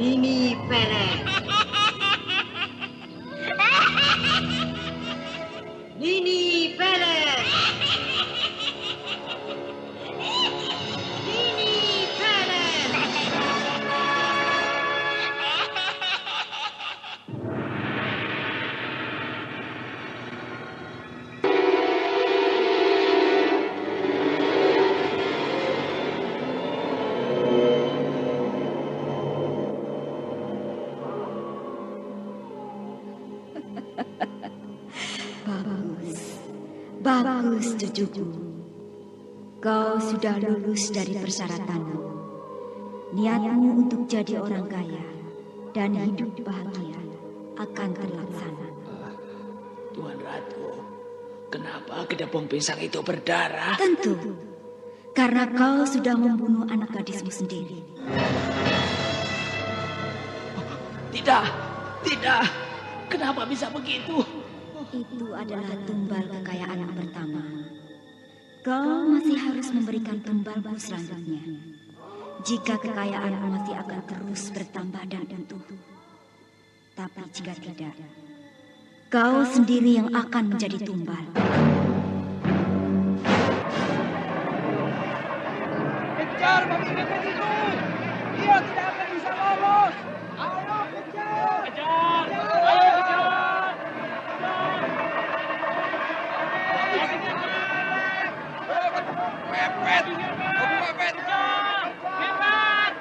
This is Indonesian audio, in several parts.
Nini Pelet. Nini Pelet. Nini Pelet. Bagus, cucuku. Kau sudah lulus dari persyaratanmu. Niatmu untuk jadi orang kaya dan hidup bahagia akan terlaksana. Tuan Ratu, kenapa kedapung pisang itu berdarah? Tentu, karena kau sudah membunuh anak gadismu sendiri. Tidak. Kenapa bisa begitu? Itu adalah tumbal kekayaan yang pertama. Kau masih harus memberikan tumbalmu selanjutnya. Jika kekayaanmu masih akan terus bertambah dan utuh. Tapi jika tidak, kau sendiri yang akan menjadi tumbal. Kejar babi ngepet itu! Dia tidak akan bisa lolos! Ayo kejar! Kejar! Ayo kejar! Mepet! Mepet! Mepet!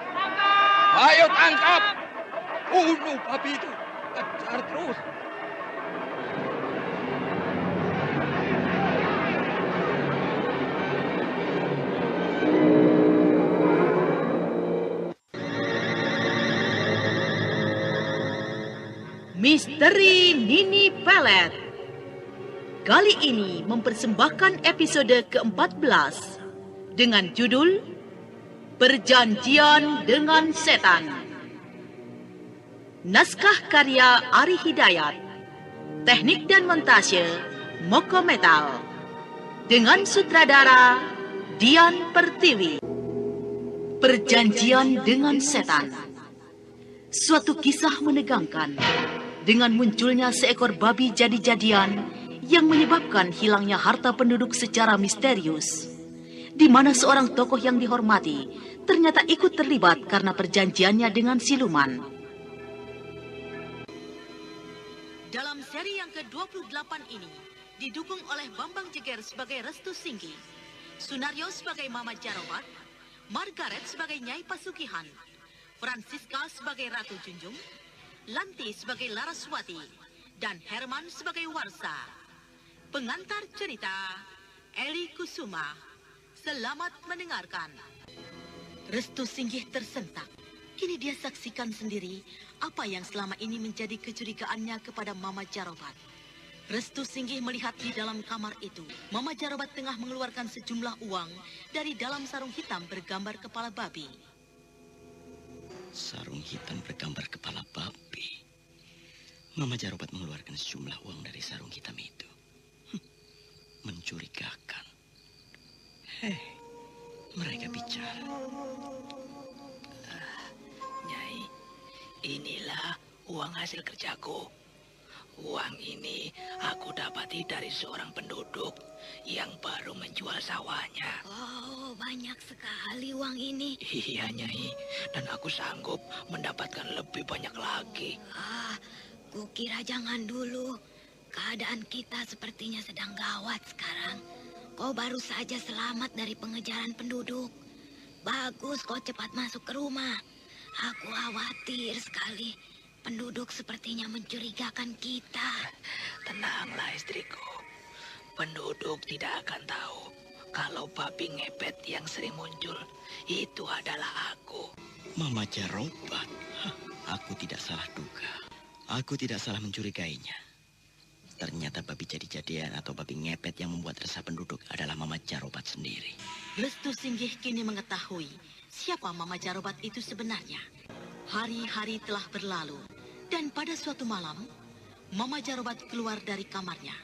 Ayo tangkap! Bunuh babi itu! Kejar terus! Misteri Nini Pelet. Kali ini mempersembahkan episode ke-14 dengan judul Perjanjian dengan Setan. Naskah karya Ari Hidayat. Teknik dan montase Moko Metal. Dengan sutradara Dian Pertiwi. Perjanjian dengan Setan. Suatu kisah menegangkan dengan munculnya seekor babi jadi-jadian yang menyebabkan hilangnya harta penduduk secara misterius, di mana seorang tokoh yang dihormati ternyata ikut terlibat karena perjanjiannya dengan siluman. Dalam seri yang ke-28 ini, didukung oleh Bambang Jeger sebagai Restu Singgi, Sunario sebagai Mama Jarobat, Margaret sebagai Nyai Pasugihan, Francisca sebagai Ratu Junjung, Lanti sebagai Laraswati, dan Herman sebagai Warsa. Pengantar cerita, Eli Kusuma. Selamat mendengarkan. Restu Singgih tersentak. Kini dia saksikan sendiri apa yang selama ini menjadi kecurigaannya kepada Mama Jarobat. Restu Singgih melihat di dalam kamar itu, Mama Jarobat tengah mengeluarkan sejumlah uang dari dalam sarung hitam bergambar kepala babi. Sarung hitam bergambar kepala babi. Mama Jarobat mengeluarkan sejumlah uang dari sarung hitam itu. Mencurigakan. Hei, mereka bicara. Nyai, inilah uang hasil kerjaku. Uang ini aku dapati dari seorang penduduk yang baru menjual sawahnya. Oh, banyak sekali uang ini. Iya, Nyai. Dan aku sanggup mendapatkan lebih banyak lagi. Kukira jangan dulu. Keadaan kita sepertinya sedang gawat sekarang. Kau baru saja selamat dari pengejaran penduduk. Bagus kau cepat masuk ke rumah. Aku khawatir sekali. Penduduk sepertinya mencurigakan kita. Tenanglah istriku. Penduduk tidak akan tahu kalau babi ngepet yang sering muncul itu adalah aku. Mama Jarobat. Aku tidak salah duga. Aku tidak salah mencurigainya. Ternyata babi jadi-jadian atau babi ngepet yang membuat resah penduduk adalah Mama Jarobat sendiri. Restu Singgih kini mengetahui siapa Mama Jarobat itu sebenarnya. Hari-hari telah berlalu, dan pada suatu malam, Mama Jarobat keluar dari kamarnya.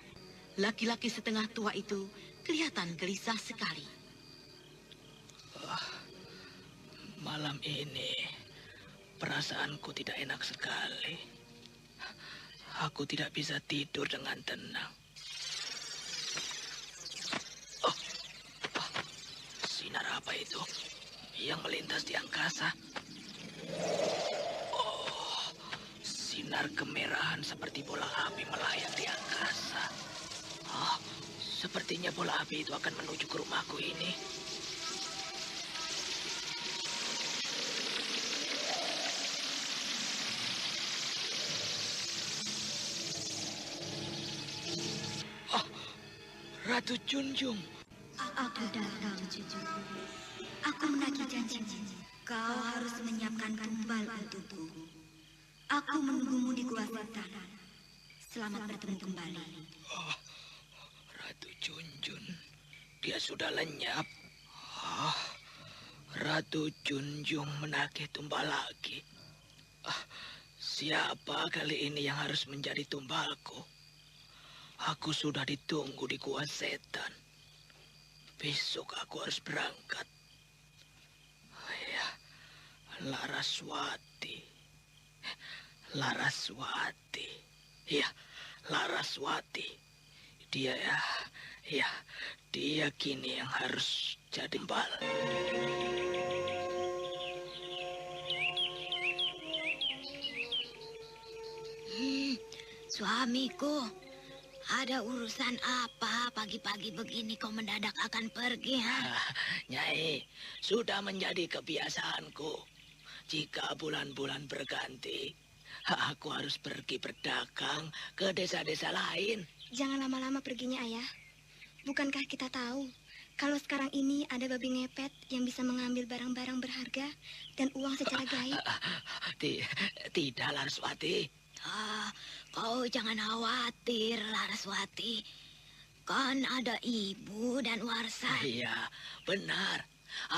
Laki-laki setengah tua itu kelihatan gelisah sekali. Malam ini Perasaanku tidak enak sekali. Aku tidak bisa tidur dengan tenang. Oh, sinar apa itu yang melintas di angkasa? Oh, sinar kemerahan seperti bola api melayang di angkasa. Oh, sepertinya bola api itu akan menuju ke rumahku ini. Ratu Junjung. Aku datang, cucu. Aku menagih janjimu. Kau harus menyiapkan tumbal untukku. Aku menunggumu di Gua Setan. Selamat bertemu kembali. Oh, Ratu Junjun. Dia sudah lenyap. Oh, Ratu Junjung menagih tumbal lagi. Siapa kali ini yang harus menjadi tumbalku? Aku sudah ditunggu di Gua Setan. Besok aku harus berangkat. Ya, Laraswati. Laraswati. Ya, Laraswati. Dia dia kini yang harus jadi tumbal. Suamiku, ada urusan apa pagi-pagi begini kau mendadak akan pergi, ha? Nyai, sudah menjadi kebiasaanku. Jika bulan-bulan berganti, aku harus pergi berdagang ke desa-desa lain. Jangan lama-lama perginya, Ayah. Bukankah kita tahu kalau sekarang ini ada babi ngepet yang bisa mengambil barang-barang berharga dan uang secara gaib? Tidak, Laraswati. Kau jangan khawatir, Laraswati. Kan ada ibu dan Warsa. Iya, benar.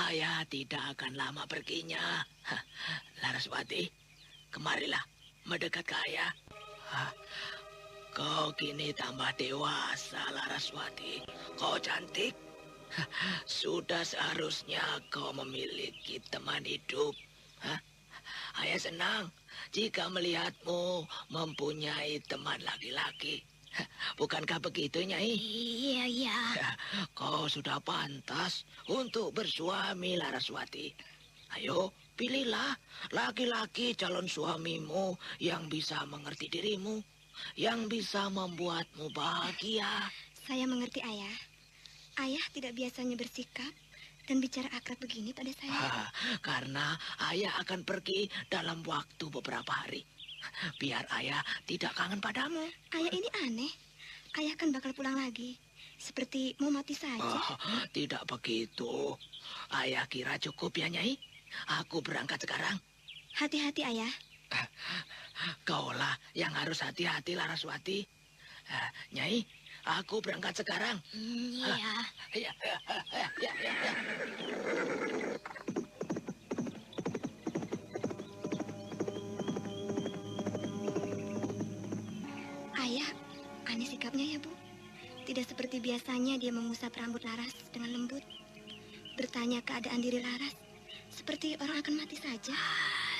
Ayah tidak akan lama perginya. Laraswati, kemarilah mendekat ke ayah. Kau kini tambah dewasa, Laraswati. Kau cantik. Sudah seharusnya kau memiliki teman hidup. Ayah senang jika melihatmu mempunyai teman laki-laki. Bukankah begitu, Nyai? Iya. Kau sudah pantas untuk bersuami, Laraswati. Ayo, pilihlah laki-laki calon suamimu yang bisa mengerti dirimu, yang bisa membuatmu bahagia. Saya mengerti, Ayah. Ayah tidak biasanya bersikap dan bicara akrab begini pada saya. Karena ayah akan pergi dalam waktu beberapa hari. Biar ayah tidak kangen padamu. Ayah ini aneh. Ayah kan bakal pulang lagi. Seperti mau mati saja. Tidak begitu. Ayah kira cukup ya, Nyai? Aku berangkat sekarang. Hati-hati, Ayah. Kaulah yang harus hati-hati, Laraswati. Nyai, aku berangkat sekarang. Iya. Ya. Ayah, aneh sikapnya ya, Bu. Tidak seperti biasanya dia mengusap rambut Laras dengan lembut. Bertanya keadaan diri Laras, seperti orang akan mati saja.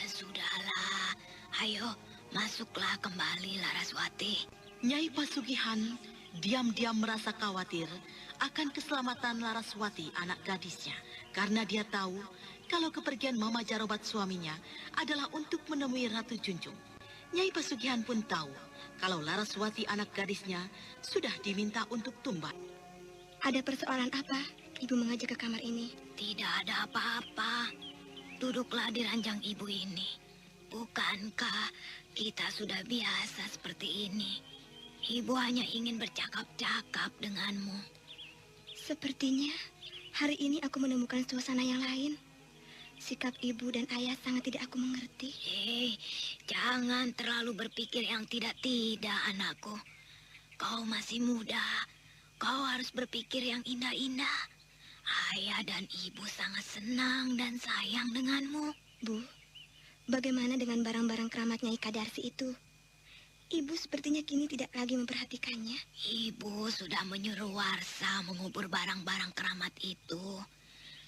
Sudahlah. Ayo, masuklah kembali, Laraswati. Nyai Pasugihan diam-diam merasa khawatir akan keselamatan Laraswati, anak gadisnya. Karena dia tahu kalau kepergian Mama Jarobat suaminya adalah untuk menemui Ratu Junjung. Nyai Pasugihan pun tahu kalau Laraswati, anak gadisnya, sudah diminta untuk tumbal. Ada persoalan apa Ibu mengajak ke kamar ini? Tidak ada apa-apa. Duduklah di ranjang ibu ini. Bukankah kita sudah biasa seperti ini? Ibu hanya ingin bercakap-cakap denganmu. Sepertinya hari ini aku menemukan suasana yang lain. Sikap ibu dan ayah sangat tidak aku mengerti. Jangan terlalu berpikir yang tidak-tidak, anakku. Kau masih muda. Kau harus berpikir yang indah-indah. Ayah dan ibu sangat senang dan sayang denganmu. Bu, bagaimana dengan barang-barang keramat Nyai Kadarsi itu? Ibu sepertinya kini tidak lagi memperhatikannya. Ibu sudah menyuruh Warsa mengubur barang-barang keramat itu.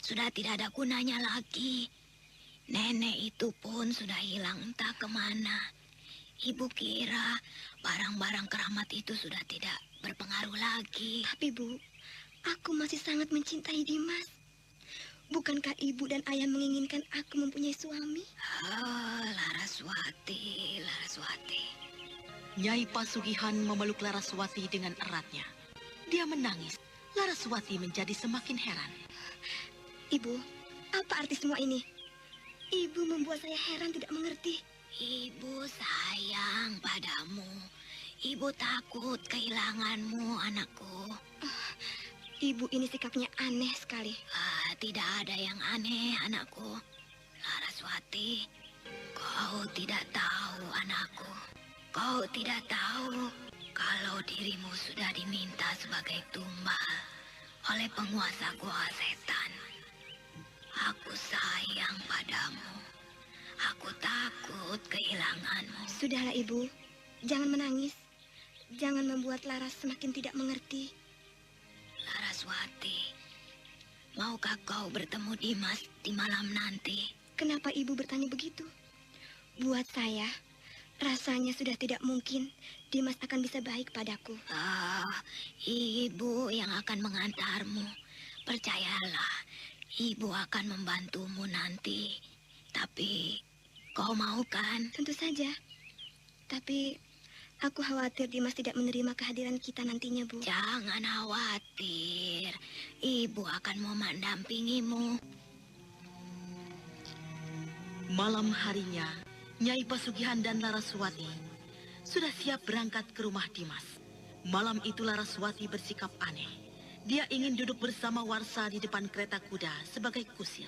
Sudah tidak ada gunanya lagi. Nenek itu pun sudah hilang entah kemana. Ibu kira barang-barang keramat itu sudah tidak berpengaruh lagi. Tapi Bu, aku masih sangat mencintai Dimas. Bukankah ibu dan ayah menginginkan aku mempunyai suami? Oh, Laraswati, Laraswati. Nyai Pasugihan memeluk Laraswati dengan eratnya. Dia menangis. Laraswati menjadi semakin heran. Ibu, apa arti semua ini? Ibu membuat saya heran tidak mengerti. Ibu sayang padamu. Ibu takut kehilanganmu, anakku. Ibu ini sikapnya aneh sekali. Tidak ada yang aneh, anakku. Laraswati, kau tidak tahu, anakku. Kau tidak tahu kalau dirimu sudah diminta sebagai tumbal oleh penguasa Gua Setan. Aku sayang padamu. Aku takut kehilanganmu. Sudahlah, Ibu. Jangan menangis. Jangan membuat Laras semakin tidak mengerti. Laraswati, maukah kau bertemu Dimas di malam nanti? Kenapa Ibu bertanya begitu? Buat saya, rasanya sudah tidak mungkin Dimas akan bisa baik padaku. Ibu yang akan mengantarmu. Percayalah, Ibu akan membantumu nanti. Tapi, kau mau kan? Tentu saja. Tapi, aku khawatir Dimas tidak menerima kehadiran kita nantinya, Bu. Jangan khawatir. Ibu akan mendampingimu. Malam harinya, Nyai Pasugihan dan Laraswati sudah siap berangkat ke rumah Dimas. Malam itu Laraswati bersikap aneh. Dia ingin duduk bersama Warsa di depan kereta kuda sebagai kusir.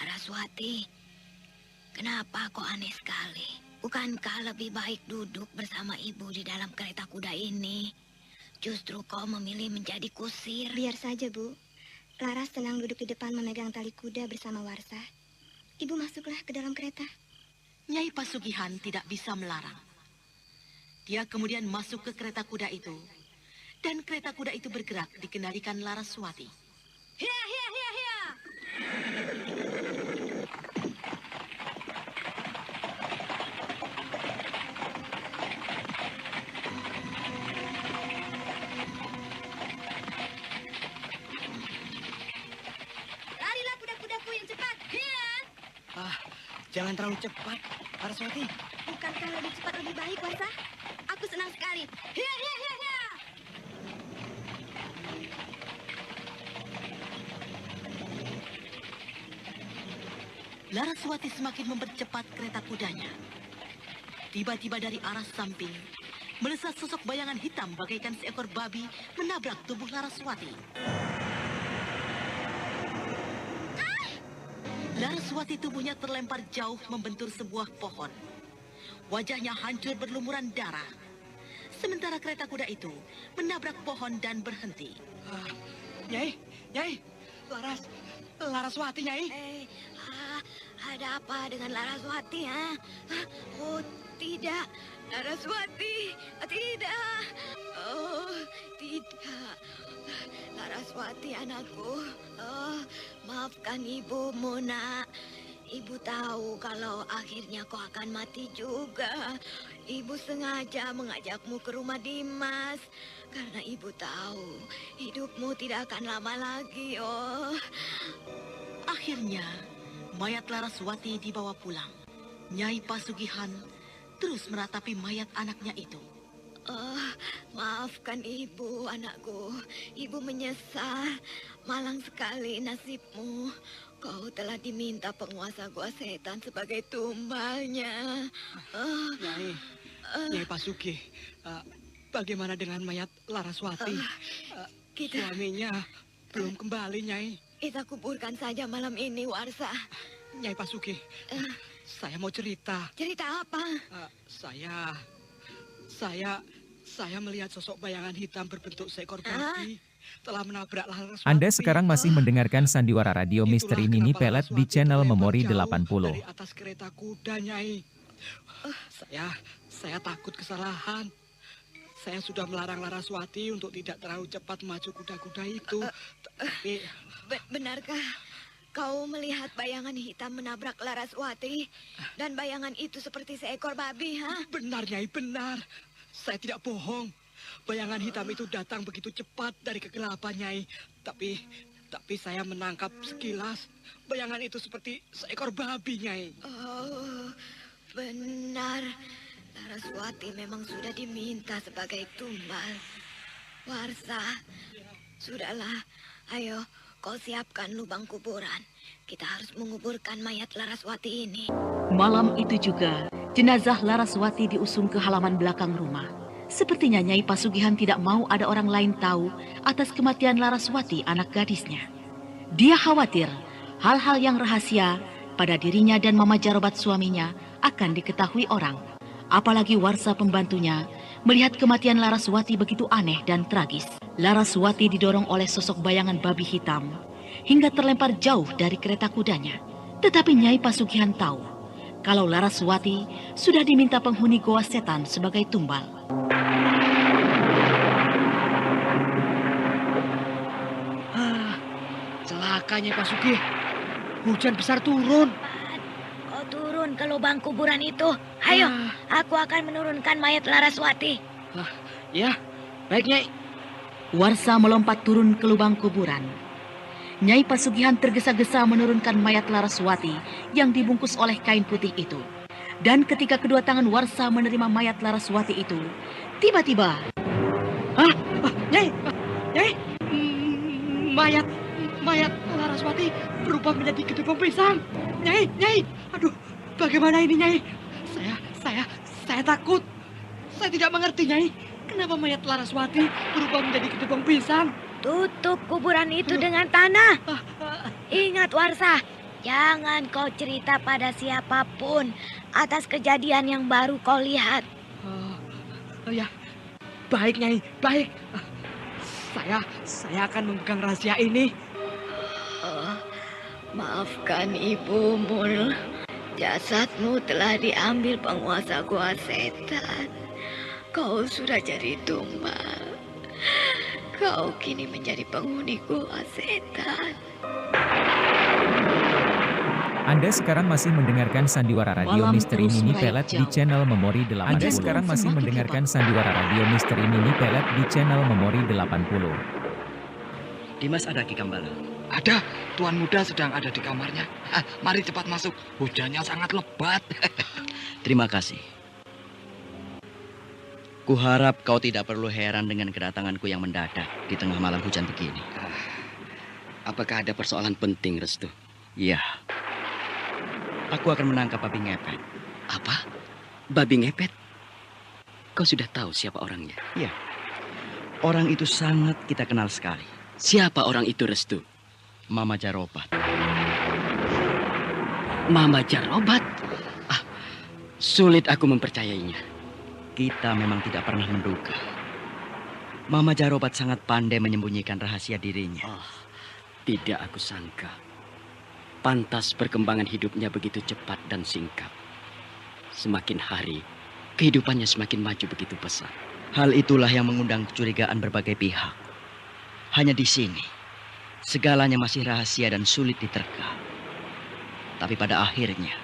Laraswati, kenapa kau aneh sekali? Bukankah lebih baik duduk bersama ibu di dalam kereta kuda ini? Justru kau memilih menjadi kusir. Biar saja, Bu. Laras senang duduk di depan memegang tali kuda bersama Warsa. Ibu masuklah ke dalam kereta. Nyai Pasugihan tidak bisa melarang. Dia kemudian masuk ke kereta kuda itu. Dan kereta kuda itu bergerak dikendalikan Laraswati. Hia, hia, hia, hia. Larilah kuda-kudaku yang cepat. Hia. Jangan terlalu cepat, Laraswati. Bukankah lebih cepat lebih baik, Warsa? Aku senang sekali. Hia, hia, hia, hia. Laraswati semakin mempercepat kereta kudanya. Tiba-tiba dari arah samping, melesat sosok bayangan hitam bagaikan seekor babi menabrak tubuh Laraswati. Laraswati tubuhnya terlempar jauh membentur sebuah pohon. Wajahnya hancur berlumuran darah. Sementara kereta kuda itu menabrak pohon dan berhenti. Nyai, Laraswati, Nyai. Ada apa dengan Laraswati, ha? Oh, tidak. Laraswati, tidak. Oh, tidak. Laraswati, anakku. Oh, maafkan ibumu, nak. Ibu tahu kalau akhirnya kau akan mati juga. Ibu sengaja mengajakmu ke rumah Dimas. Karena ibu tahu hidupmu tidak akan lama lagi, oh. Akhirnya, mayat Laraswati dibawa pulang. Nyai Pasugihan terus meratapi mayat anaknya itu. Maafkan ibu, anakku. Ibu menyesal. Malang sekali nasibmu. Kau telah diminta penguasa Gua Setan sebagai tumbalnya. Nyai Pasugi, bagaimana dengan mayat Laraswati? Suaminya belum kembali, Nyai. Kita kuburkan saja malam ini, Warsa. Nyai Pasugi, saya mau cerita. Cerita apa? Saya melihat sosok bayangan hitam berbentuk seekor babi telah menabrak Laraswati. Anda sekarang masih mendengarkan sandiwara radio Misteri Nini Pelet di channel Memori 80. Dari atas kereta kuda, Nyai. Saya takut kesalahan. Saya sudah melarang Laraswati untuk tidak terlalu cepat maju kuda-kuda itu. Tapi Benarkah Kau melihat bayangan hitam menabrak Laraswati dan bayangan itu seperti seekor babi, ha? Benar, Nyai, benar. Saya tidak bohong. Bayangan hitam itu datang begitu cepat dari kegelapan, Nyai. Tapi saya menangkap sekilas. Bayangan itu seperti seekor babi, Nyai. Oh, benar. Laraswati memang sudah diminta sebagai tumbal. Warsa, sudahlah. Ayo, kau siapkan lubang kuburan. Kita harus menguburkan mayat Laraswati ini. Malam itu juga, jenazah Laraswati diusung ke halaman belakang rumah. Sepertinya Nyai Pasugihan tidak mau ada orang lain tahu atas kematian Laraswati, anak gadisnya. Dia khawatir hal-hal yang rahasia pada dirinya dan Mama Jarobat suaminya akan diketahui orang. Apalagi Warsa pembantunya melihat kematian Laraswati begitu aneh dan tragis. Laraswati didorong oleh sosok bayangan babi hitam hingga terlempar jauh dari kereta kudanya. Tetapi Nyai Pasugihan tahu kalau Laraswati sudah diminta penghuni Goa Setan sebagai tumbal. Celaka, Nyai Pasugi. Hujan besar turun. Kau turun ke lubang kuburan itu. Ayo, aku akan menurunkan mayat Laraswati. Ya, baik, Nyai. Warsa melompat turun ke lubang kuburan. Nyai Pasugihan tergesa-gesa menurunkan mayat Laraswati yang dibungkus oleh kain putih itu. Dan ketika kedua tangan Warsa menerima mayat Laraswati itu, tiba-tiba... Nyai! Mayat Laraswati berubah menjadi ketepung pisang. Nyai! Aduh, bagaimana ini, Nyai? Saya takut. Saya tidak mengerti, Nyai. Kenapa mayat Laraswati berubah menjadi ketepung pisang? Tutup kuburan itu dengan tanah. Ingat, Warsa, jangan kau cerita pada siapapun atas kejadian yang baru kau lihat. Ya, baik, Nyai, baik. Saya akan memegang rahasia ini. Maafkan ibumu, jasadmu telah diambil penguasa Goa Setan. Kau sudah jadi tumbal. Kau kini menjadi penghuni Goa Setan. Anda sekarang masih mendengarkan Sandiwara Radio Misteri Mini Pelet di channel Memori 80. Anda sekarang masih mendengarkan Sandiwara Radio Misteri Mini Pelet di channel Memori 80. Dimas ada Ki Kambala? Ada, Tuan Muda sedang ada di kamarnya. Mari cepat masuk, hujannya sangat lebat. Terima kasih. Kuharap kau tidak perlu heran dengan kedatanganku yang mendadak di tengah malam hujan begini. Apakah ada persoalan penting, Restu? Iya. Aku akan menangkap babi ngepet. Apa? Babi ngepet? Kau sudah tahu siapa orangnya? Iya. Orang itu sangat kita kenal sekali. Siapa orang itu, Restu? Mama Jarobat. Mama Jarobat? Sulit aku mempercayainya. Kita memang tidak pernah menduga. Mama Jarobat sangat pandai menyembunyikan rahasia dirinya. Tidak aku sangka. Pantas perkembangan hidupnya begitu cepat dan singkat. Semakin hari, kehidupannya semakin maju begitu pesat. Hal itulah yang mengundang kecurigaan berbagai pihak. Hanya di sini, segalanya masih rahasia dan sulit diterka. Tapi pada akhirnya,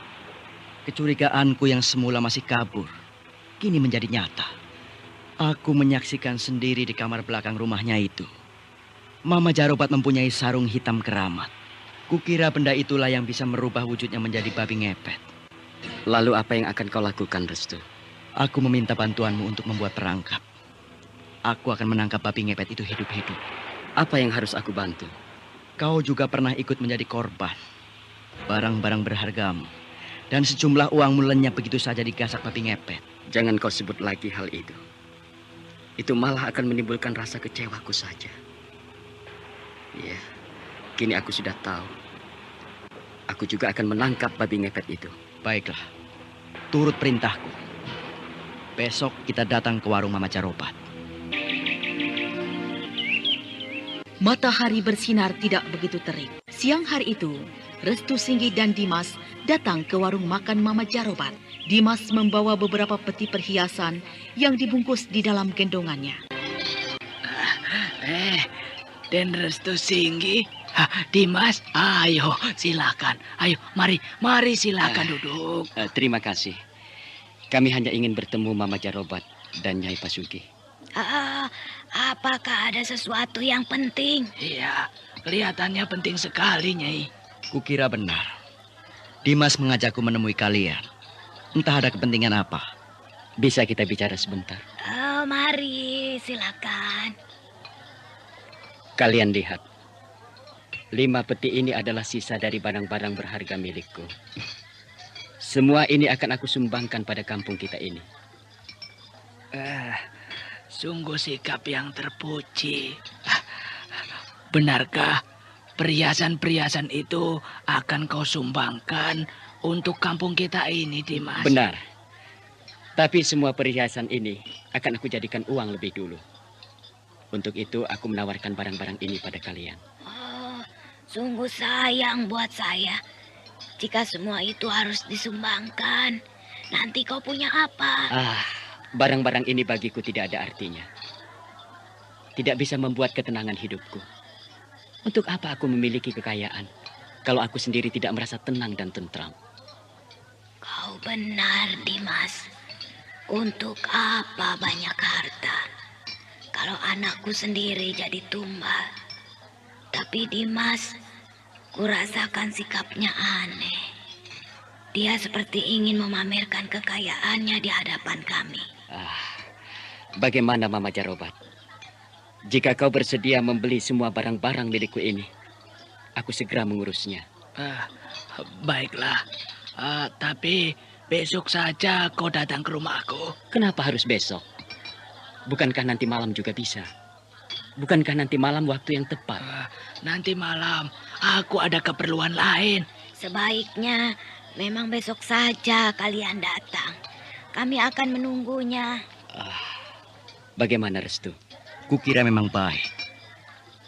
kecurigaanku yang semula masih kabur, kini menjadi nyata. Aku menyaksikan sendiri di kamar belakang rumahnya itu. Mama Jarobat mempunyai sarung hitam keramat. Kukira benda itulah yang bisa merubah wujudnya menjadi babi ngepet. Lalu apa yang akan kau lakukan, Restu? Aku meminta bantuanmu untuk membuat perangkap. Aku akan menangkap babi ngepet itu hidup-hidup. Apa yang harus aku bantu? Kau juga pernah ikut menjadi korban. Barang-barang berhargamu dan sejumlah uangmu lenyap begitu saja digasak babi ngepet. Jangan kau sebut lagi hal itu. Itu malah akan menimbulkan rasa kecewaku saja. Ya, kini aku sudah tahu. Aku juga akan menangkap babi ngepet itu. Baiklah, turut perintahku. Besok kita datang ke warung Mama Jarobat. Matahari bersinar tidak begitu terik. Siang hari itu, Restu Singgi dan Dimas datang ke warung makan Mama Jarobat. Dimas membawa beberapa peti perhiasan yang dibungkus di dalam gendongannya. Den Restu Singgi, Dimas, ayo silakan. Ayo, mari silakan duduk. Terima kasih. Kami hanya ingin bertemu Mama Jarobat dan Nyai Pasuki. Apakah ada sesuatu yang penting? Iya, kelihatannya penting sekali, Nyai. Kukira benar. Dimas mengajakku menemui kalian. Entah ada kepentingan apa. Bisa kita bicara sebentar? Mari, silakan. Kalian lihat. 5 peti ini adalah sisa dari barang-barang berharga milikku. Semua ini akan aku sumbangkan pada kampung kita ini. Sungguh sikap yang terpuji. Benarkah perhiasan-perhiasan itu akan kau sumbangkan untuk kampung kita ini, Dimas? Benar. Tapi semua perhiasan ini akan aku jadikan uang lebih dulu. Untuk itu aku menawarkan barang-barang ini pada kalian. Sungguh sayang buat saya. Jika semua itu harus disumbangkan, nanti kau punya apa? Barang-barang ini bagiku tidak ada artinya. Tidak bisa membuat ketenangan hidupku. Untuk apa aku memiliki kekayaan kalau aku sendiri tidak merasa tenang dan tentram? Kau benar, Dimas. Untuk apa banyak harta kalau anakku sendiri jadi tumbal? Tapi Dimas, kurasakan sikapnya aneh. Dia seperti ingin memamerkan kekayaannya di hadapan kami. Bagaimana Mama Jarobat? Jika kau bersedia membeli semua barang-barang milikku ini, aku segera mengurusnya. Baiklah. Tapi besok saja kau datang ke rumahku. Kenapa harus besok? Bukankah nanti malam juga bisa? Bukankah nanti malam waktu yang tepat? Nanti malam aku ada keperluan lain. Sebaiknya memang besok saja kalian datang. Kami akan menunggunya. Bagaimana Restu? Kukira memang baik.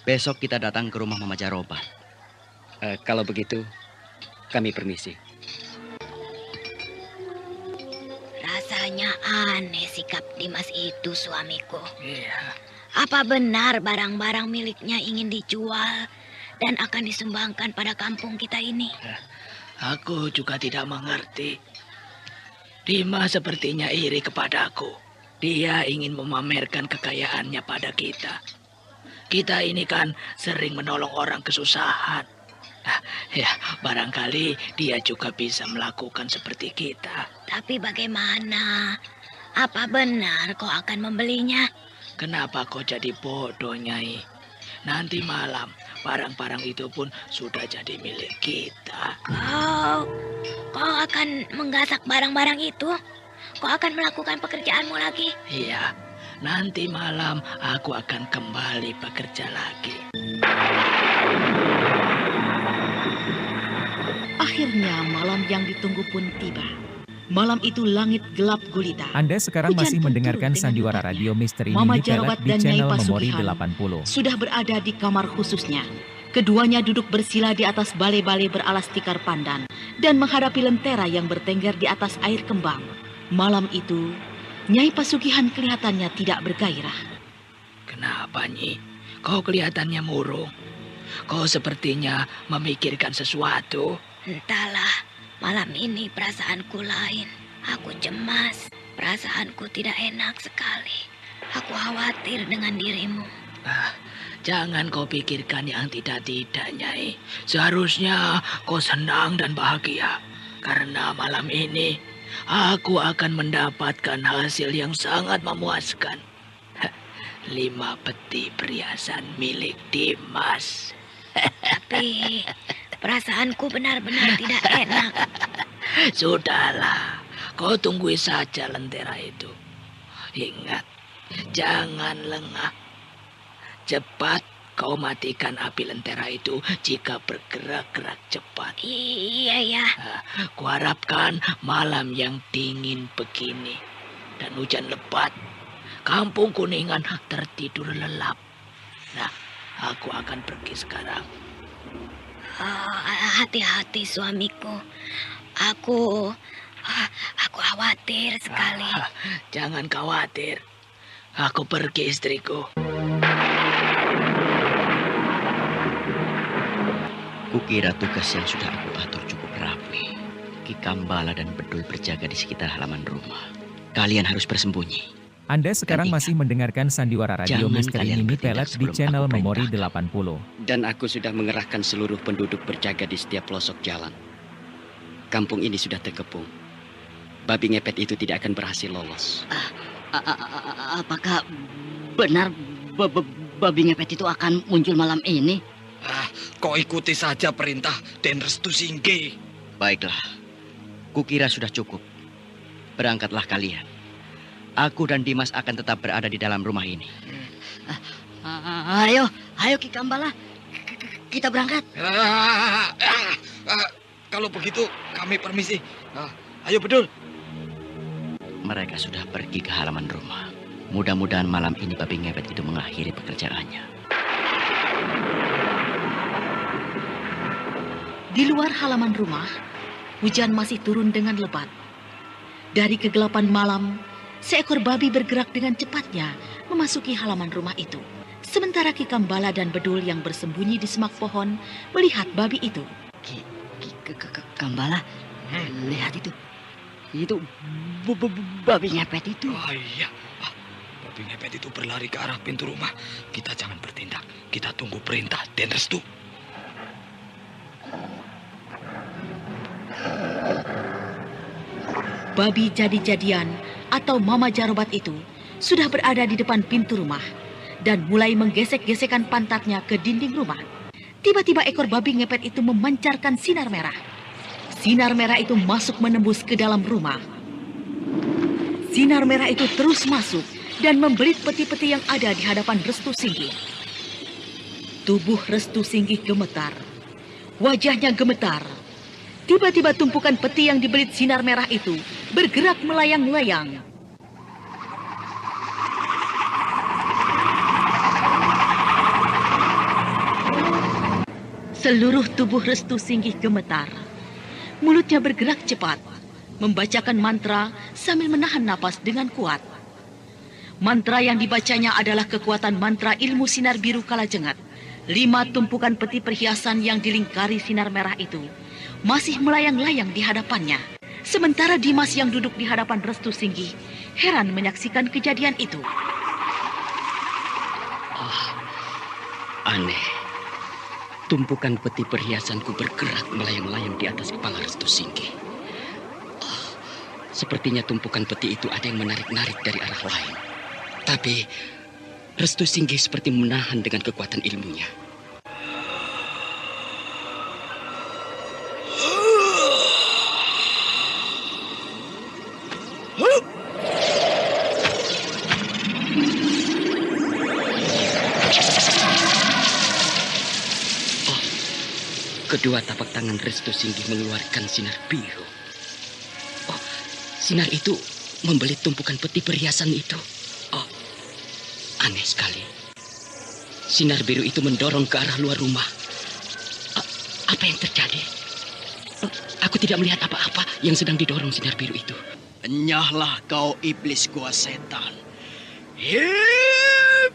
Besok kita datang ke rumah Mama Jarobat. Kalau begitu, kami permisi. Rasanya aneh sikap Dimas itu, suamiku. Iya. Apa benar barang-barang miliknya ingin dijual dan akan disumbangkan pada kampung kita ini? Aku juga tidak mengerti. Dimas sepertinya iri kepadaku. Dia ingin memamerkan kekayaannya pada kita. Kita ini kan sering menolong orang kesusahan. Ya, barangkali dia juga bisa melakukan seperti kita. Tapi bagaimana? Apa benar kau akan membelinya? Kenapa kau jadi bodoh, Nyai? Nanti malam barang-barang itu pun sudah jadi milik kita. Kau akan menggasak barang-barang itu? Kau akan melakukan pekerjaanmu lagi? Iya, nanti malam aku akan kembali bekerja lagi. Akhirnya malam yang ditunggu pun tiba. Malam itu langit gelap gulita. Anda sekarang masih mendengarkan sandiwara radio misteri Mini Pelet di channel Memori 80. Sudah berada di kamar khususnya. Keduanya duduk bersila di atas bale-bale beralas tikar pandan dan menghadapi lentera yang bertengger di atas air kembang. Malam itu, Nyai Pasugihan kelihatannya tidak bergairah. Kenapa, Nyi? Kau kelihatannya murung. Kau sepertinya memikirkan sesuatu. Entahlah, malam ini perasaanku lain. Aku cemas, perasaanku tidak enak sekali. Aku khawatir dengan dirimu. Jangan kau pikirkan yang tidak-tidak, Nyai. Seharusnya kau senang dan bahagia. Karena malam ini aku akan mendapatkan hasil yang sangat memuaskan. 5 peti perhiasan milik Dimas. Tapi perasaanku benar-benar tidak enak. Sudahlah, kau tunggu saja lentera itu. Ingat, jangan lengah. Cepat kau matikan api lentera itu jika bergerak-gerak cepat. Iya ya. Kuharapkan malam yang dingin begini dan hujan lebat, kampung Kuningan tertidur lelap. Nah, aku akan pergi sekarang. Hati-hati suamiku. Aku khawatir sekali. Jangan khawatir. Aku pergi, istriku. Kukira tugas yang sudah aku atur cukup rapi. Ki Kambala dan Bedul berjaga di sekitar halaman rumah. Kalian harus bersembunyi. Anda sekarang masih mendengarkan Sandiwara Radio Misteri Mini Pelet di channel Memori 80. Dan aku sudah mengerahkan seluruh penduduk berjaga di setiap pelosok jalan. Kampung ini sudah terkepung. Babi ngepet itu tidak akan berhasil lolos. Apakah benar babi ngepet itu akan muncul malam ini? Kau ikuti saja perintah Den Restu Singgi. Baiklah, kukira sudah cukup. Berangkatlah kalian. Aku dan Dimas akan tetap berada di dalam rumah ini. Ayo Ki Kambala, kita berangkat. Kalau begitu kami permisi. Ayo Bedul. Mereka sudah pergi ke halaman rumah. Mudah-mudahan malam ini babi ngepet itu mengakhiri pekerjaannya. Di luar halaman rumah, hujan masih turun dengan lebat. Dari kegelapan malam, seekor babi bergerak dengan cepatnya memasuki halaman rumah itu. Sementara Ki Kambala dan Bedul yang bersembunyi di semak pohon melihat babi itu. Kambala, lihat itu. Itu babi ngepet itu. Oh iya, babi ngepet itu berlari ke arah pintu rumah. Kita jangan bertindak. Kita tunggu perintah Den Restu. Babi jadi-jadian atau Mama Jarobat itu sudah berada di depan pintu rumah dan mulai menggesek-gesekkan pantatnya ke dinding rumah. Tiba-tiba ekor babi ngepet itu memancarkan sinar merah. Sinar merah itu masuk menembus ke dalam rumah. Sinar merah itu terus masuk dan membelit peti-peti yang ada di hadapan Restu Singgi. Tubuh Restu Singgi gemetar. Wajahnya gemetar. Tiba-tiba tumpukan peti yang dibelit sinar merah itu bergerak melayang-layang. Seluruh tubuh Restu Singgi gemetar. Mulutnya bergerak cepat, membacakan mantra sambil menahan napas dengan kuat. Mantra yang dibacanya adalah kekuatan mantra ilmu sinar biru kalajengat. 5 tumpukan peti perhiasan yang dilingkari sinar merah itu masih melayang-layang di hadapannya. Sementara Dimas yang duduk di hadapan Restu Singgi heran menyaksikan kejadian itu. Aneh. Tumpukan peti perhiasanku bergerak melayang-layang di atas kepala Restu Singgi. Sepertinya tumpukan peti itu ada yang menarik-narik dari arah lain. Tapi Restu Singgi seperti menahan dengan kekuatan ilmunya. Kedua tapak tangan Restu Singgi mengeluarkan sinar biru. Oh, sinar itu membelit tumpukan peti perhiasan itu. Oh, aneh sekali. Sinar biru itu mendorong ke arah luar rumah. Apa yang terjadi? Aku tidak melihat apa-apa yang sedang didorong sinar biru itu. Enyahlah kau iblis gua setan. Hip!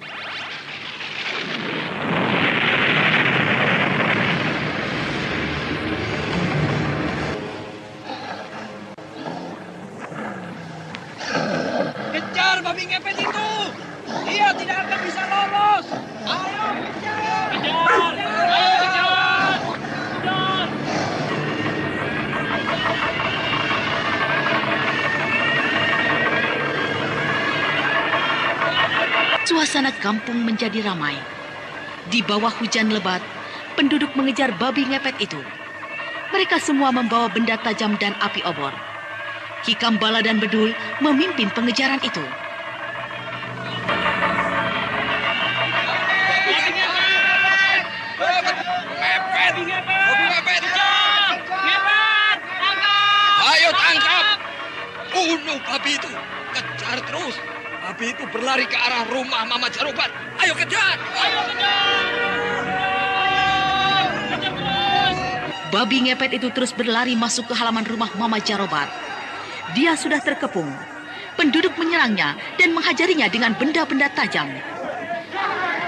Kejar babi ngepet itu. Dia tidak akan bisa lolos. Ayo kejar. Kejar. Ayo kejar. Kejar. Suasana kampung menjadi ramai. Di bawah hujan lebat, penduduk mengejar babi ngepet itu. Mereka semua membawa benda tajam dan api obor. Ki Kambala dan Bedul memimpin pengejaran itu. Ayo tangkap! Bunuh babi itu! Kejar terus! Babi itu berlari ke arah rumah Mama Jarobat. Ayo kejar! Ayo kejar! Kejar terus! Babi ngepet itu terus berlari masuk ke halaman rumah Mama Jarobat. Dia sudah terkepung. Penduduk menyerangnya dan menghajarinya dengan benda-benda tajam.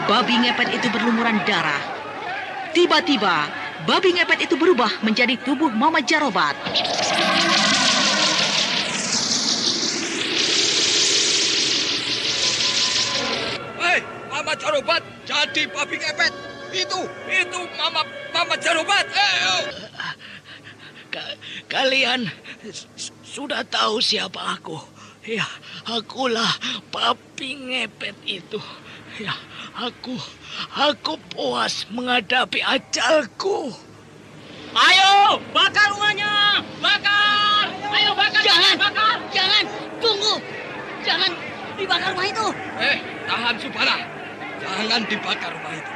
Babi ngepet itu berlumuran darah. Tiba-tiba, babi ngepet itu berubah menjadi tubuh Mama Jarobat. Hei, Mama Jarobat jadi babi ngepet. Itu Mama Jarobat. Kalian sudah tahu siapa aku. Ya, akulah babi ngepet itu. Ya, aku puas menghadapi ajalku. Ayo, bakar rumahnya! Bakar! Ayo bakar! Jangan! Tunggu! Jangan dibakar rumah itu! Tahan Subala. Jangan dibakar rumah itu.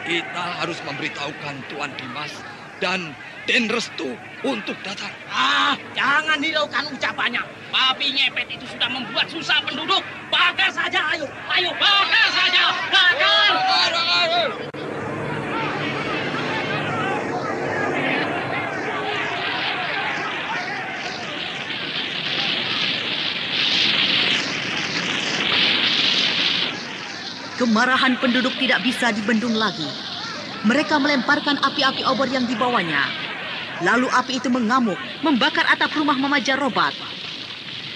Kita harus memberitahukan Tuan Dimas dan Den Restu untuk datang. Jangan hiraukan ucapannya. Babi ngepet itu sudah membuat susah penduduk. Bakar saja, ayo! Ayo, bakar saja! Bakar! Kemarahan penduduk tidak bisa dibendung lagi. Mereka melemparkan api-api obor yang dibawanya. Lalu api itu mengamuk, membakar atap rumah Mama Jarobat.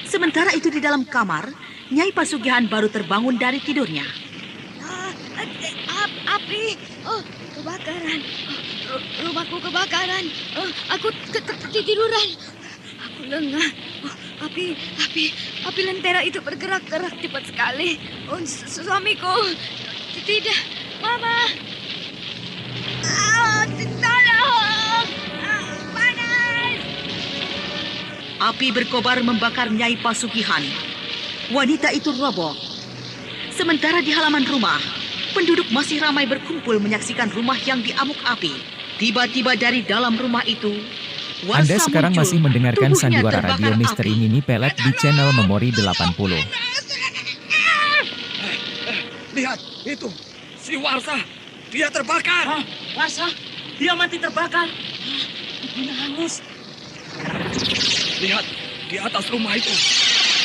Sementara itu di dalam kamar, Nyai Pasugihan baru terbangun dari tidurnya. Api! Oh, kebakaran! Rumahku kebakaran! Aku ketiduran! Aku lengah! Api lentera itu bergerak-gerak cepat sekali. Suamiku! Tidak! Mama! Tolong! Panas! Api berkobar membakar Nyai Pasugihan. Wanita itu roboh. Sementara di halaman rumah, penduduk masih ramai berkumpul menyaksikan rumah yang diamuk api. Tiba-tiba dari dalam rumah itu, Anda sekarang masih mendengarkan Sandiwara Radio Misteri Mini Pelet di channel Memori 80. Lihat, itu. Si Warsa. Dia terbakar. Warsa? Dia mati terbakar. Dia hangus. Lihat, di atas rumah itu.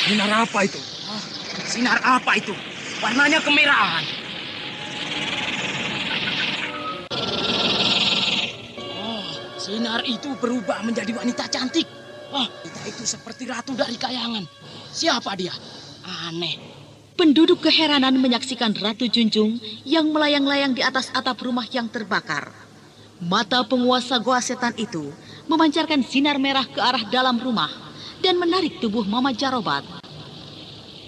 Sinar apa itu? Sinar apa itu? Warnanya kemerahan. Sinar itu berubah menjadi wanita cantik. Wanita itu seperti ratu dari kayangan. Siapa dia? Aneh. Penduduk keheranan menyaksikan Ratu Junjung yang melayang-layang di atas atap rumah yang terbakar. Mata penguasa goa setan itu memancarkan sinar merah ke arah dalam rumah dan menarik tubuh Mama Jarobat.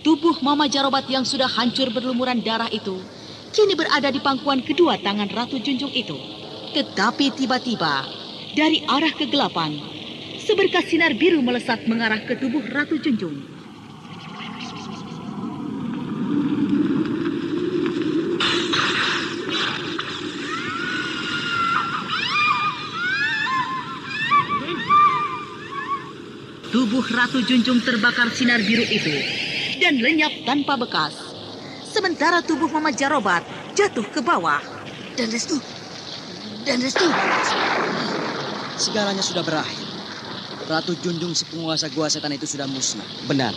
Tubuh Mama Jarobat yang sudah hancur berlumuran darah itu kini berada di pangkuan kedua tangan Ratu Junjung itu. Tetapi tiba-tiba dari arah kegelapan, seberkas sinar biru melesat mengarah ke tubuh Ratu Junjung. Tubuh Ratu Junjung terbakar sinar biru itu dan lenyap tanpa bekas. Sementara tubuh Mama Jarobat jatuh ke bawah. Dan Restu! Segalanya sudah berakhir. Ratu Junjung si penguasa gua setan itu sudah musnah. Benar.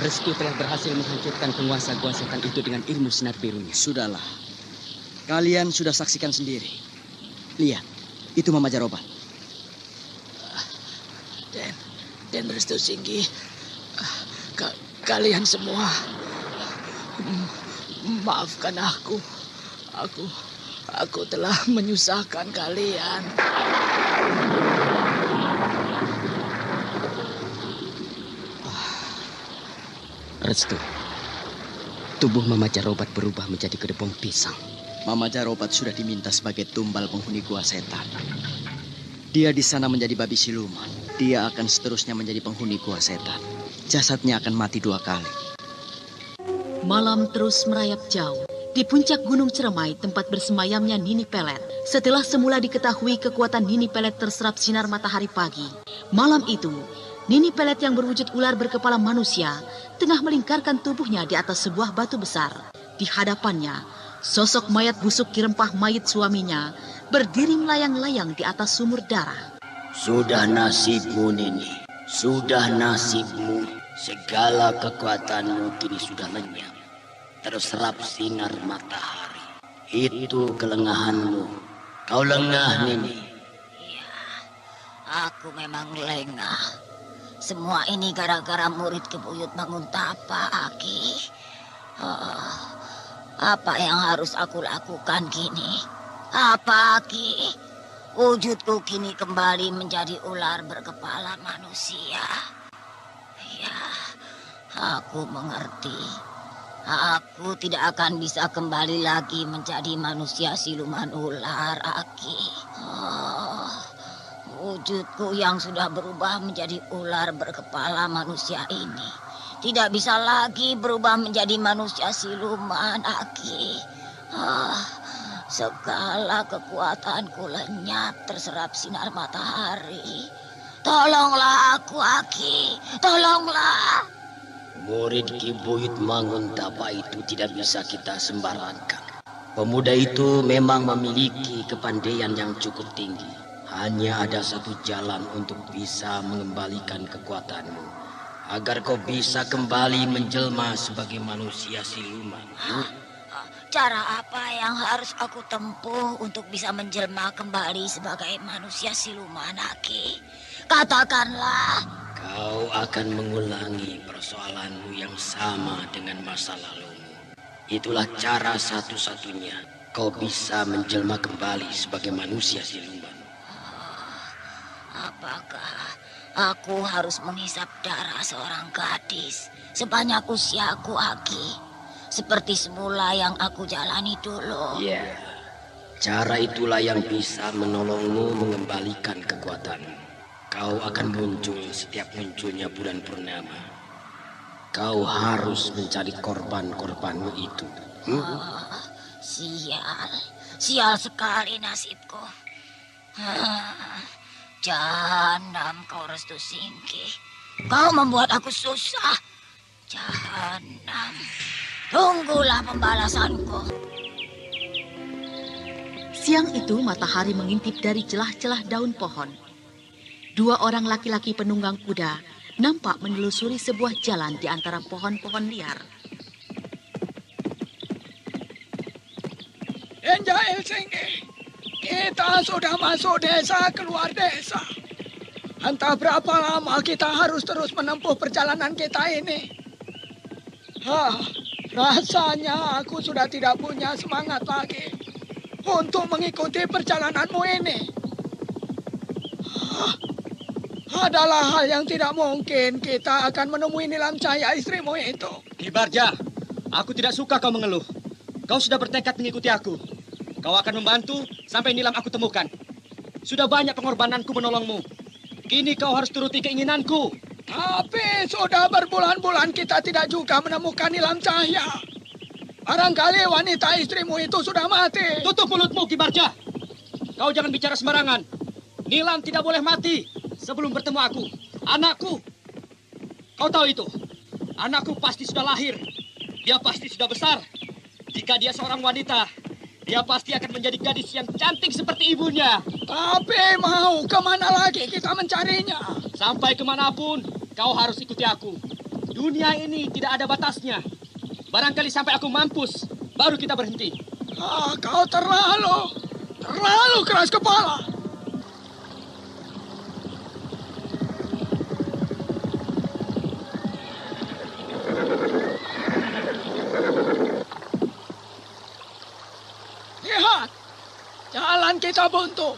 Restu telah berhasil menghancurkan penguasa gua setan itu dengan ilmu sinar birunya. Sudahlah. Kalian sudah saksikan sendiri. Lihat, itu Mama Jarobat. Dan Restu Singgi, kalian semua, maafkan aku. Aku telah menyusahkan kalian. Restu, tubuh Mama Jarobat berubah menjadi kedebong pisang. Mama Jarobat sudah diminta sebagai tumbal penghuni gua setan. Dia di sana menjadi babi siluman. Dia akan seterusnya menjadi penghuni gua setan. Jasadnya akan mati 2 kali. Malam terus merayap jauh. Di puncak Gunung Ceremai, tempat bersemayamnya Nini Pelet. Setelah semula diketahui kekuatan Nini Pelet terserap sinar matahari pagi. Malam itu, Nini Pelet yang berwujud ular berkepala manusia tengah melingkarkan tubuhnya di atas sebuah batu besar. Di hadapannya, sosok mayat busuk Kirempah mayit suaminya berdiri melayang-layang di atas sumur darah. Sudah nasibmu, Nini. Sudah nasibmu. Segala kekuatanmu kini sudah lenyap. Terserap sinar matahari. Itu kelengahanmu. Kau lengah, Nini. Aku memang lengah. Semua ini gara-gara murid Kebuyut Manguntapa, Aki. Apa yang harus aku lakukan kini? Apa, Aki? Wujudku kini kembali menjadi ular berkepala manusia. Ya, aku mengerti. Aku tidak akan bisa kembali lagi menjadi manusia siluman ular, Aki. Wujudku yang sudah berubah menjadi ular berkepala manusia ini tidak bisa lagi berubah menjadi manusia siluman, Aki. Segala kekuatanku lenyap terserap sinar matahari. Tolonglah aku, Aki. Tolonglah. Murid Ki Buyut Manguntapa itu tidak bisa kita sembarangkan. Pemuda itu memang memiliki kepandaian yang cukup tinggi. Hanya ada satu jalan untuk bisa mengembalikan kekuatanmu, agar kau bisa kembali menjelma sebagai manusia siluman. Cara apa yang harus aku tempuh untuk bisa menjelma kembali sebagai manusia siluman, Aki? Katakanlah. Kau akan mengulangi persoalanmu yang sama dengan masa lalumu. Itulah cara satu-satunya kau bisa menjelma kembali sebagai manusia siluman. Apakah aku harus menghisap darah seorang gadis sebanyak usiaku, Aki? Seperti semula yang aku jalani dulu. Ya, cara itulah yang bisa menolongmu mengembalikan kekuatanmu. Kau akan muncul setiap munculnya bulan purnama. Kau harus mencari korban-korbanmu itu. Sial sekali nasibku. Jahanam kau Restu Singgi. Kau membuat aku susah. Jahanam. Tunggulah pembalasanku. Siang itu matahari mengintip dari celah-celah daun pohon. 2 orang laki-laki penunggang kuda nampak menelusuri sebuah jalan di antara pohon-pohon liar. Enjail Singgi. Kita sudah masuk desa keluar desa. Entah berapa lama kita harus terus menempuh perjalanan kita ini. Rasanya aku sudah tidak punya semangat lagi untuk mengikuti perjalananmu ini. Adalah hal yang tidak mungkin kita akan menemui Nilam Cahaya istrimu itu. Ki Barja, aku tidak suka kau mengeluh. Kau sudah bertekad mengikuti aku. Kau akan membantu sampai Nilam aku temukan. Sudah banyak pengorbananku menolongmu. Kini kau harus turuti keinginanku. Tapi sudah berbulan-bulan kita tidak juga menemukan Nilam Cahaya. Barangkali wanita istrimu itu sudah mati. Tutup mulutmu, Ki Barja. Kau jangan bicara sembarangan. Nilam tidak boleh mati sebelum bertemu aku. Anakku. Kau tahu itu. Anakku pasti sudah lahir. Dia pasti sudah besar. Jika dia seorang wanita, dia pasti akan menjadi gadis yang cantik seperti ibunya. Tapi mau kemana lagi kita mencarinya? Sampai kemanapun, kau harus ikuti aku. Dunia ini tidak ada batasnya. Barangkali sampai aku mampus, baru kita berhenti. Kau terlalu keras kepala. Lihat, jalan kita buntu.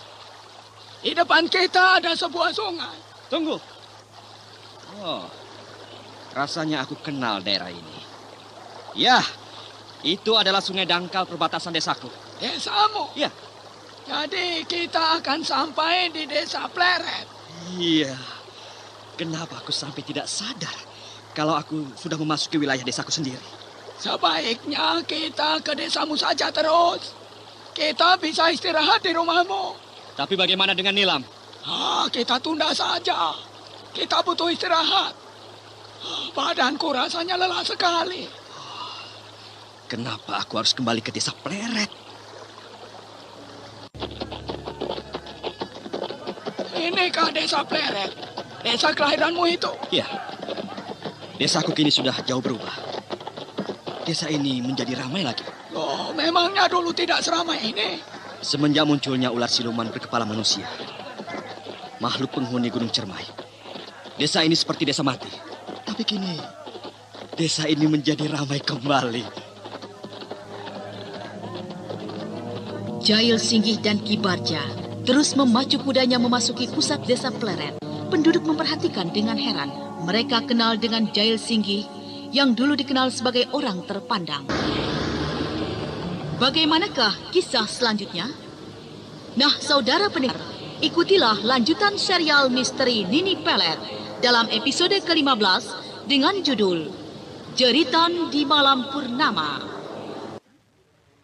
Di depan kita ada sebuah sungai. Tunggu. Oh, rasanya aku kenal daerah ini. Ya, itu adalah sungai dangkal perbatasan desaku. Desamu? Ya. Jadi kita akan sampai di desa Pleret. Iya. Kenapa aku sampai tidak sadar kalau aku sudah memasuki wilayah desaku sendiri? Sebaiknya kita ke desamu saja terus. Kita bisa istirahat di rumahmu. Tapi bagaimana dengan Nilam? Kita tunda saja. Kita butuh istirahat. Badanku rasanya lelah sekali. Kenapa aku harus kembali ke desa Pleret? Inikah desa Pleret? Desa kelahiranmu itu? Ya. Desaku kini sudah jauh berubah. Desa ini menjadi ramai lagi. Loh, memangnya dulu tidak seramai ini? Semenjak munculnya ular siluman berkepala manusia. makhluk penghuni Gunung Cermai. Desa ini seperti desa mati. Tapi kini, desa ini menjadi ramai kembali. Jail Singgih dan Ki Barja terus memacu kudanya memasuki pusat desa Pleret. Penduduk memperhatikan dengan heran. Mereka kenal dengan Jail Singgih yang dulu dikenal sebagai orang terpandang. Bagaimanakah kisah selanjutnya? Nah, saudara pendengar, ikutilah lanjutan serial misteri Nini Pelet dalam episode ke-15 dengan judul Jeritan di Malam Purnama.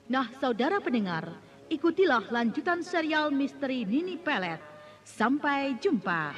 Nah, saudara pendengar, ikutilah lanjutan serial misteri Nini Pelet. Sampai jumpa.